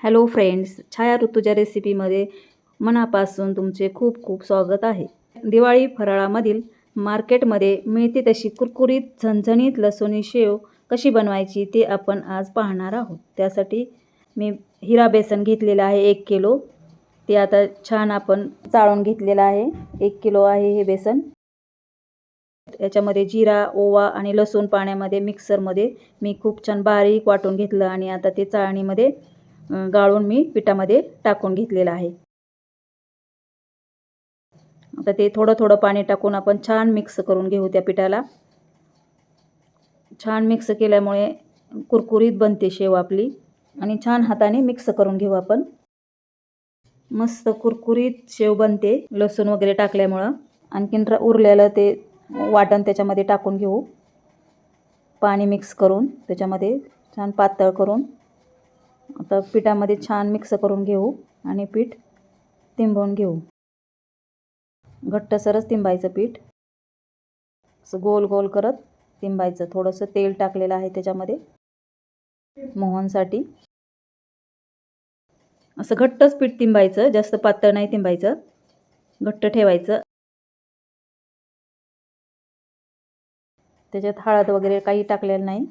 Hello friends, छाया ऋतुजा रेसिपीमध्ये मनापासून तुमचे खूप खूप स्वागत आहे. दिवाळी फराळामधील मार्केटमध्ये मिळते तशी कुरकुरीत झणझणीत लसूणी शेव कशी बनवायची ते आपण आज पाहणार आहोत. त्यासाठी मी हिरा बेसन घेतलेलं आहे 1 किलो. ते आता छान आपण चाळून घेतलेलं आहे. 1 किलो आहे हे बेसन. याच्यामध्ये जिरा, ओवा आणि लसूण पाण्यामध्ये मिक्सरमध्ये मी खूप छान बारीक वाटून घेतलं आणि आता ते चाळणीमध्ये गाळून मी पिठामध्ये टाकून घेतलेलं आहे. आता ते थोडं थोडं पाणी टाकून आपण छान मिक्स करून घेऊ त्या पिठाला. छान मिक्स केल्यामुळे कुरकुरीत बनते शेव आपली आणि छान हाताने मिक्स करून घेऊ आपण. मस्त कुरकुरीत शेव बनते लसूण वगैरे टाकल्यामुळं. आणखीन उरलेलं ते वाटण त्याच्यामध्ये टाकून घेऊ. पाणी मिक्स करून त्याच्यामध्ये छान पातळ करून आता पिठामध्ये छान मिक्स करून घेऊ आणि पीठ तिंबवून घेऊ. घट्टसरच तिंबायचं पीठ. असं गोल गोल करत तिंबायचं. थोडंसं तेल टाकलेलं आहे त्याच्यामध्ये मोहनसाठी. असं घट्टच पीठ तिंबायचं, जास्त पातळ नाही तिंबायचं, घट्ट ठेवायचं. त्याच्यात हळद वगैरे काही टाकलेलं नाही.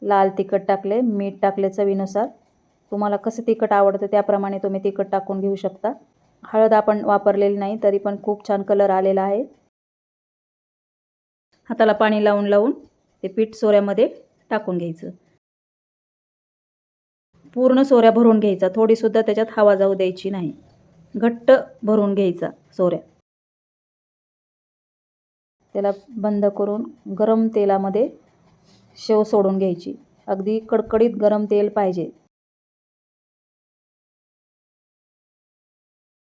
लाल तिखट टाकले, मीठ टाकले चवीनुसार. तुम्हाला कसं तिखट आवडतं त्याप्रमाणे तुम्ही तिखट टाकून घेऊ शकता. हळद आपण वापरलेली नाही तरी पण खूप छान कलर आलेला आहे. हाताला पाणी लावून लावून ते पीठ सोऱ्यामध्ये टाकून घ्यायचं. पूर्ण सोऱ्या भरून घ्यायचा, थोडीसुद्धा त्याच्यात हवा जाऊ द्यायची नाही. घट्ट भरून घ्यायचा सोऱ्या. त्याला बंद करून गरम तेलामध्ये शेव सोडून घ्यायची. अगदी कडकडीत गरम तेल पाहिजे.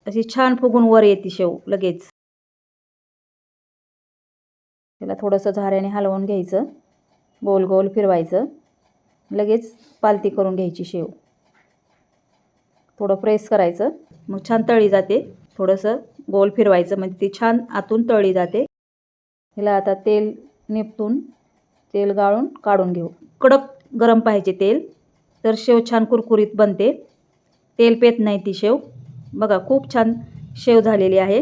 अशी छान फुगून वर येते शेव लगेच. त्याला थोडंसं झाऱ्याने हलवून घ्यायचं, गोल गोल फिरवायचं, लगेच पालती करून घ्यायची शेव. थोडं प्रेस करायचं, मग छान तळली जाते. थोडंसं गोल फिरवायचं म्हणजे ती छान आतून तळली जाते. हिला आता तेल निपटून तेल गाळून काढून घेऊ. कडक गरम पाहिजे तेल, तर शेव छान कुरकुरीत बनते. तेल पेत नाही ती शेव. बघा खूप छान शेव झालेली आहे.